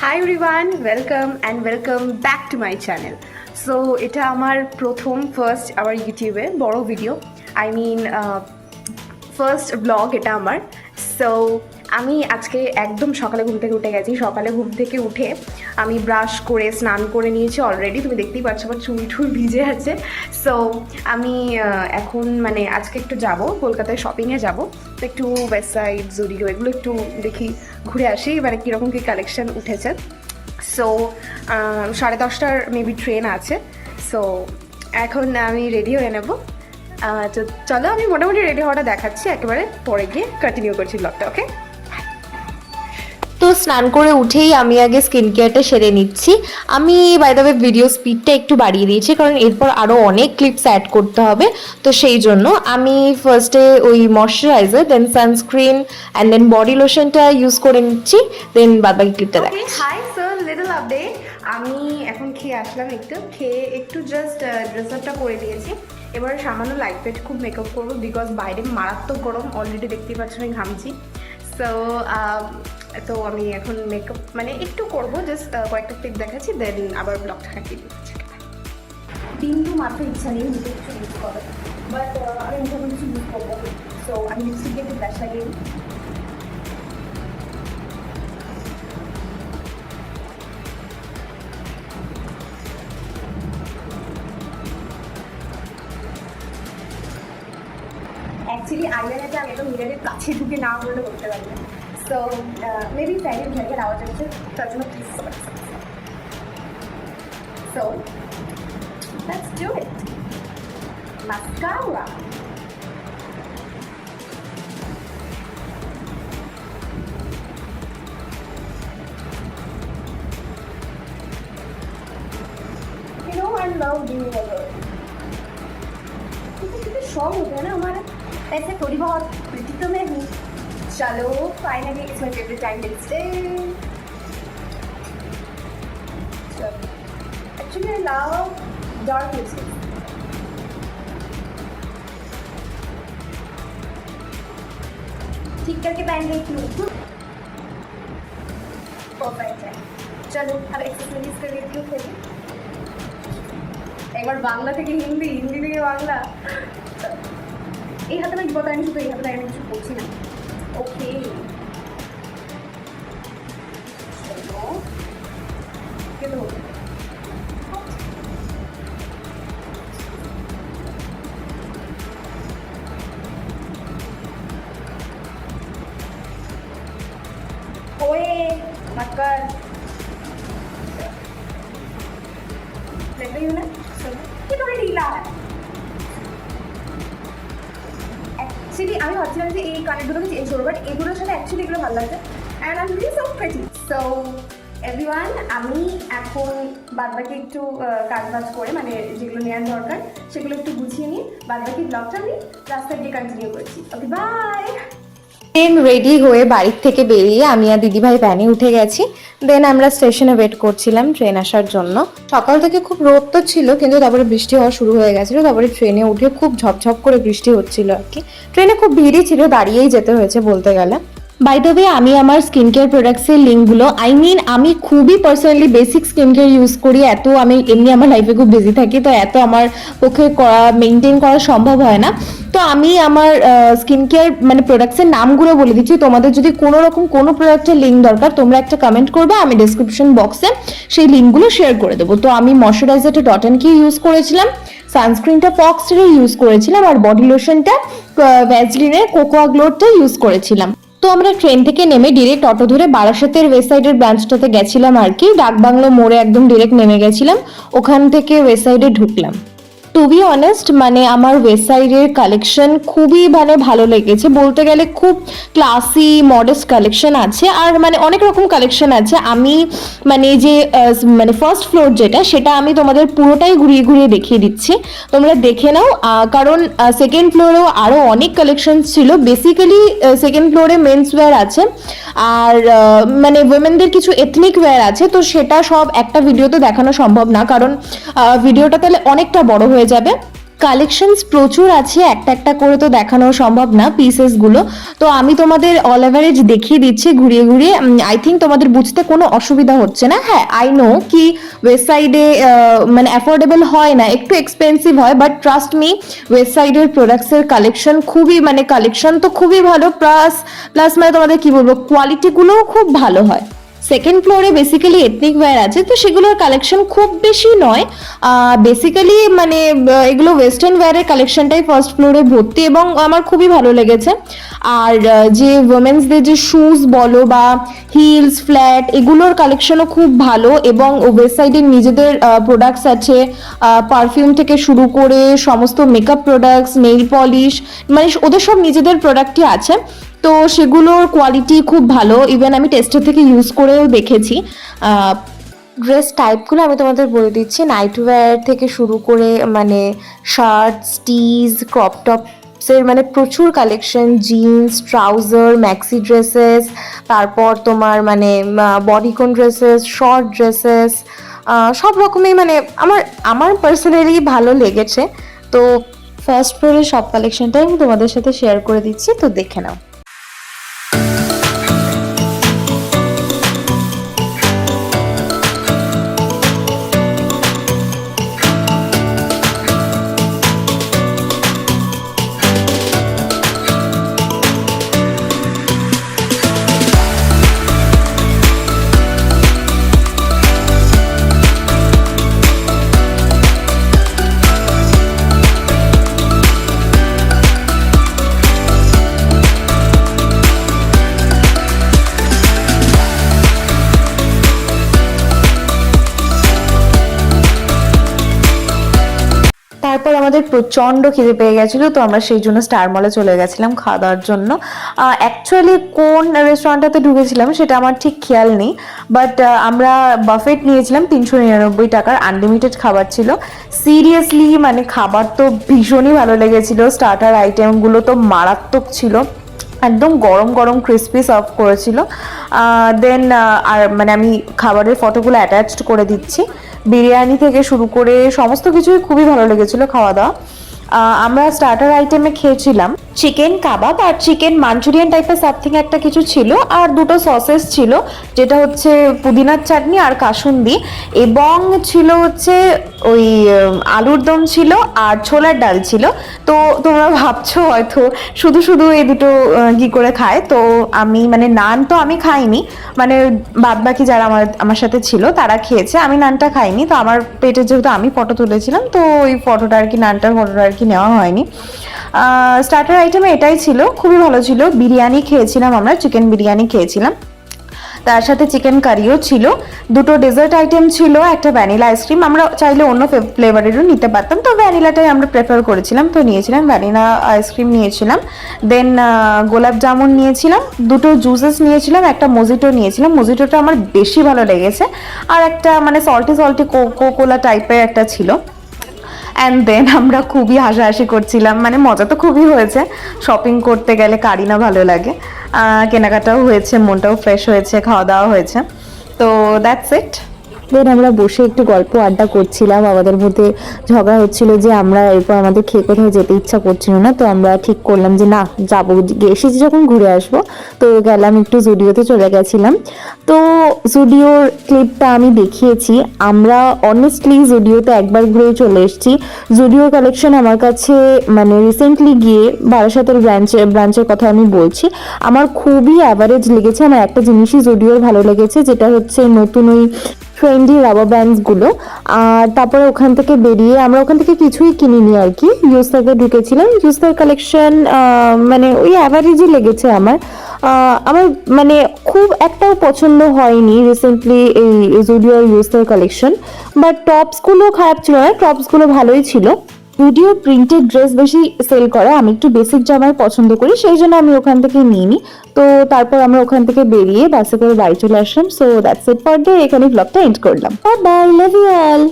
Hi everyone, welcome back to my channel. So এটা আমার first আমার ইউটিউবে বড় ভিডিও, ফার্স্ট ব্লগ এটা আমার। সো আমি আজকে একদম সকালে ঘুম থেকে উঠে গেছি। সকালে ঘুম থেকে উঠে আমি ব্রাশ করে স্নান করে নিয়েছি অলরেডি, তুমি দেখতেই পাচ্ছ আমার চুল টুল ভিজে আছে। সো আমি এখন আজকে একটু যাব কলকাতায়, শপিংয়ে যাব, তো একটু ওয়েস্ট সাইড, জুডিও এগুলো একটু দেখি, ঘুরে আসি কীরকম কী কালেকশন উঠেছে। সো 10:30টার মেবি ট্রেন আছে। সো এখন আমি রেডি হয়ে নেব। তো চলো, আমি মোটামুটি রেডি হওয়াটা দেখাচ্ছি, একেবারে পরে গিয়ে কন্টিনিউ করছি ব্লগটা। ওকে। তো স্নান করে উঠেই আমি আগে স্কিন কেয়ারটা সেরে নিচ্ছি। আমি বাই দ্য ওয়ে ভিডিও স্পিডটা একটু বাড়িয়ে দিয়েছি, কারণ এরপর আরও অনেক ক্লিপস অ্যাড করতে হবে। তো সেই জন্য আমি ফার্স্টে ওই moisturiser, then sunscreen and then body লোশনটা ইউজ করে নিচ্ছি, দেন বাদবাকি ক্লিপটা দেখাচ্ছি। Hi sir, little update. আমি এখন খেয়ে আসলাম, একটু জাস্ট ড্রেস আপটা করে দিয়েছি। এবার সামান্য লাইট ওয়েট খুব মেকআপ করবো, বিকজ বাইরে মারাত্মক গরম, অলরেডি দেখতেই পাচ্ছ আমি ঘামছি। সো তো আমি এখন মেকআপ একটু করবো, জাস্ট কয়েকটা ক্লিপ দেখাচ্ছি, দেন আবার ব্লগটা কাটিয়ে দিচ্ছি। বিন্দু মাত্র ইচ্ছা নেই মুখে কিছু ইউজ করার, বাট আমি মুখে কিছু ইউজ করবো। সো আমি লিপস্টিক একটু ব্রাশ লাগিয়ে নিই। অ্যাকচুয়ালি আইলাইনারটা আমি তো মিররের কাছে ঢুকে না বললে করতে পারি না। সো মেবি ফ্যানের ঝাঁকের আওয়াজ হচ্ছে, তার জন্য please. So let's do it. Mascara. You know I love doing color. शौक हो गया ना हमारा, ऐसे थोड़ी बहुत प्रिटी तो मैं हूँ। चलो finally it's my favourite time day. Actually I love dark lipstick. ठीक करके पहन रही हूँ, परफेक्ट है। चलो अब एक्सरसाइज कर लेती हूँ फिर একবার বাংলা থেকে হিন্দি, হিন্দি থেকে বাংলা। এই হাতে আমি বিপদ আনি, শুধু এই হাতে আমি কিছু করছি না। ওকে ओए मत कर, लग रही हूँ ना कि थोड़ी ढीला है। অ্যাকচুয়ালি আমি ভাবছিলাম যে এই কানেরগুলোকে চেঞ্জ করবো, বাট এগুলোর সাথে অ্যাকচুয়ালি এগুলো ভালো লাগছে। And I am really so pretty. So everyone, আমি এখন বাদবাকি একটু কাজবাজ করে যেগুলো নেওয়ার দরকার সেগুলো একটু গুছিয়ে নিই। বাদবাকি ব্লগটা আমি রাস্তায় গিয়ে কন্টিনিউ করছি। Okay bye. দেন রেডি হয়ে বাড়ির থেকে বেরিয়ে আমি আর দিদিভাই ভ্যানে উঠে গেছি। দেন আমরা স্টেশনে ওয়েট করছিলাম ট্রেন আসার জন্য। সকাল থেকে খুব রোদ তো ছিল, কিন্তু তারপরে বৃষ্টি হওয়া শুরু হয়ে গেছিলো। তারপরে ট্রেনে উঠে খুব ঝপঝপ করে বৃষ্টি হচ্ছিল আর কি। ট্রেনে খুব ভিড়ই ছিল, দাঁড়িয়েই যেতে হয়েছে বলতে গেলে। বাই দ্য ওয়ে, আমি আমার স্কিন কেয়ার প্রোডাক্টসের লিঙ্কগুলো, আমি খুবই personally basic skin care use করি। এত আমি এমনি আমার লাইফে খুব বিজি থাকি, তো এত আমার পক্ষে মেনটেন করা সম্ভব হয় না। তো আমি আমার স্কিন কেয়ার প্রোডাক্টসের নামগুলো বলে দিচ্ছি। তোমাদের যদি কোনো রকম কোনো প্রোডাক্টের লিঙ্ক দরকার, তোমরা একটা কমেন্ট করবে, আমি ডেসক্রিপশন বক্সে সেই লিঙ্কগুলো শেয়ার করে দেবো। তো আমি ময়শ্চারাইজারটা ডট অ্যান্ড কি ইউজ করেছিলাম, সানস্ক্রিনটা ফক্সের ইউজ করেছিলাম, আর বডি লোশনটা ভ্যাসলিনের কোকোয়া গ্লোটা ইউজ করেছিলাম। তো আমরা ট্রেন থেকে নেমে ডিরেক্ট অটো ধরে বারাসাতের ওয়েস্ট সাইডের ব্রাঞ্চটাতে গেছিলাম আর কি। ডাকবাংলো মোড়ে একদম ডিরেক্ট নেমে গেছিলাম, ওখান থেকে ওয়েস্ট সাইডে ঢুকলাম। টু বি অনেস্ট, আমার ওয়েস্ট সাইডের কালেকশন খুবই ভালো লেগেছে বলতে গেলে। খুব ক্লাসি মডেস্ট কালেকশন আছে, আর অনেক রকম কালেকশন আছে। আমি যে ফার্স্ট ফ্লোর যেটা, সেটা আমি তোমাদের পুরোটাই ঘুরিয়ে ঘুরিয়ে দেখিয়ে দিচ্ছি, তোমরা দেখে নাও। কারণ সেকেন্ড ফ্লোরেও আরও অনেক কালেকশন ছিল। বেসিক্যালি সেকেন্ড ফ্লোরে মেন্স ওয়্যার আছে, আর উইমেনদের কিছু এথনিক ওয়্যার আছে। তো সেটা সব একটা ভিডিওতে দেখানো সম্ভব না, কারণ ভিডিওটা তাহলে অনেকটা বড় হয়ে যাবে। কালেকশনস প্রচুর আছে, একটা একটা করে তো দেখানো সম্ভব না পিসেসগুলো। তো আমি তোমাদের অল এভারেজ দেখিয়ে দিচ্ছি ঘুরিয়ে ঘুরিয়ে। আই থিঙ্ক তোমাদের বুঝতে কোনো অসুবিধা হচ্ছে না। হ্যাঁ, আই নো কি ওয়েস্ট সাইডে মানে অ্যাফোর্ডেবল হয় না, একটু এক্সপেন্সিভ হয়, বাট ট্রাস্ট মি ওয়েস্ট সাইডের প্রোডাক্টসের কালেকশন খুবই মানে কালেকশন তো খুবই ভালো, প্লাস প্লাস মানে তোমাদের কি বলবো, কোয়ালিটিগুলোও খুব ভালো হয়। সেকেন্ড ফ্লোরে বেসিক্যালি এথনিক ওয়্যার আছে, তো সেগুলোর কালেকশন খুব বেশি নয়। বেসিক্যালি মানে এগুলো ওয়েস্টার্ন ওয়্যারের কালেকশনটাই ফার্স্ট ফ্লোরে ভর্তি এবং আমার খুবই ভালো লেগেছে। আর যে ওমেন্সদের যে শুজ বলো বা হিলস ফ্ল্যাট, এগুলোর কালেকশনও খুব ভালো এবং ওয়েস্ট সাইডের নিজেদের প্রোডাক্টস আছে, পারফিউম থেকে শুরু করে সমস্ত মেকআপ প্রোডাক্টস, নেইল পলিশ, মানে ওদের সব নিজেদের প্রোডাক্টই আছে। তো সেগুলোর কোয়ালিটি খুব ভালো, ইভেন আমি টেস্টের থেকে ইউজ করেও দেখেছি। ড্রেস টাইপগুলো আমি তোমাদের বলে দিচ্ছি, নাইট ওয়্যার থেকে শুরু করে মানে শার্টস, টিজ, ক্রপ টপসের মানে প্রচুর collection, jeans, trouser, maxi dresses, তারপর তোমার মানে বডিকন ড্রেসেস, শর্ট ড্রেসেস, সব রকমই মানে আমার আমার পার্সোনালি ভালো লেগেছে। তো ফার্স্ট ফ্লোরের সব কালেকশনটাই আমি তোমাদের সাথে শেয়ার করে দিচ্ছি, তো দেখে নাও। তারপর আমাদের প্রচন্ড খিদে পেয়ে গেছিল, তো আমরা সেই জন্য স্টার মলে চলে গেছিলাম খাওয়া দাওয়ার জন্য। অ্যাকচুয়ালি কোন রেস্টুরেন্টটাতে ঢুকেছিলাম সেটা আমার ঠিক খেয়াল নেই, বাট আমরা বাফেট নিয়েছিলাম 399 টাকার, আনলিমিটেড খাবার ছিল। সিরিয়াসলি মানে খাবার তো ভীষণই ভালো লেগেছিল, স্টার্টার আইটেমগুলো তো মারাত্মক ছিল, একদম গরম গরম ক্রিস্পি সার্ভ করেছিল। দেন আর মানে আমি খাবারের ফটোগুলো অ্যাটাচড করে দিচ্ছি। বিরিয়ানি থেকে শুরু করে সমস্ত কিছুই খুবই ভালো লেগেছিল খাওয়া দাওয়া। আমরা স্টার্টার আইটেমে খেয়েছিলাম চিকেন কাবাব আর চিকেন মাঞ্চুরিয়ান টাইপের সামথিং একটা কিছু ছিল, আর দুটো সসেস ছিল, যেটা হচ্ছে পুদিনার চাটনি আর কাসুন্দি, এবং ছিল হচ্ছে ওই আলুর দম ছিল আর ছোলার ডাল ছিল। তো তোমরা ভাবছো হয়তো শুধু শুধু এই দুটো কি করে খায়, তো আমি মানে নান তো আমি খাইনি, মানে বাদ বাকি যারা আমার সাথে ছিল তারা খেয়েছে, আমি নানটা খাইনি। তো আমার পেটে যেহেতু আমি ফটো তুলেছিলাম, তো ওই ফটোটা আর কি, নানটার ফটোটা আর কি নেওয়া হয়নি। স্টার্টার আইটেমে এটাই ছিল, খুবই ভালো ছিল। বিরিয়ানি খেয়েছিলাম, আমরা চিকেন বিরিয়ানি খেয়েছিলাম, তার সাথে চিকেন কারিও ছিল, দুটো ডেজার্ট আইটেম ছিল, একটা ভ্যানিলা আইসক্রিম। আমরা চাইলে অন্য ফ্লেভারেরও নিতে পারতাম, তো ভ্যানিলাটাই আমরা প্রেফার করেছিলাম, তো নিয়েছিলাম ভ্যানিলা আইসক্রিম নিয়েছিলাম। দেন গোলাপ জামুন নিয়েছিলাম, দুটো জুসেস নিয়েছিলাম, একটা মজিটো নিয়েছিলাম, মজিটোটা আমার বেশি ভালো লেগেছে, আর একটা মানে সল্টি সল্টি কোলা টাইপের একটা ছিল। অ্যান্ড দেন আমরা খুবই হাসাহাসি করছিলাম, মানে মজা তো খুবই হয়েছে, শপিং করতে গেলে কারই না ভালো লাগে, কেনাকাটাও হয়েছে, মনটাও ফ্রেশ হয়েছে, খাওয়া দাওয়া হয়েছে, তো দ্যাটস ইট। দেন আমরা বসে একটু গল্প আড্ডা করছিলাম, আমাদের মধ্যে ঝগড়া হচ্ছিল যে আমরা এরপর আমাদের খেয়ে কোথাও যেতে ইচ্ছা করছিল না, তো আমরা ঠিক করলাম যে না যাবো, এসেছি যখন ঘুরে আসবো। তো গেলাম একটু জুডিওতে চলে গেছিলাম। তো জুডিওর ক্লিপটা আমি দেখিয়েছি, আমরা অনেস্টলি জুডিওতে একবার ঘুরে চলে এসেছি। জুডিও কালেকশন আমার কাছে মানে রিসেন্টলি গিয়ে বারাসাতের ব্রাঞ্চের কথা আমি বলছি, আমার খুবই অ্যাভারেজ লেগেছে। আমার একটা জিনিসই জুডিওর ভালো লেগেছে, যেটা হচ্ছে নতুন ওই ট্রেন্ডি রাবার ব্যান্ডসগুলো। আর তারপরে ওখান থেকে বেরিয়ে আমরা ওখান থেকে কিছুই কিনিনি আর কি, ইউস্তাতে ঢুকেছিলাম। ইউস্তার কালেকশন মানে ওই অ্যাভারেজই লেগেছে আমার, আমার মানে খুব একটাও পছন্দ হয়নি রিসেন্টলি এই জুডিও ইউস্তার কালেকশন, বাট টপসগুলো খারাপ ছিল না, টপসগুলো ভালোই ছিল। জুডিও প্রিন্টেড ড্রেস বেশি সেল করে, আমি একটু বেসিক জামাই পছন্দ করি, সেই জন্য আমি ওখান থেকে নিইনি। তো তারপর আমরা ওখান থেকে বেরিয়ে বাসে করে বাড়ি চলে আসলাম। So that's it for day, এখানে ব্লগটা এন্ড করলাম। Bye bye, love you all.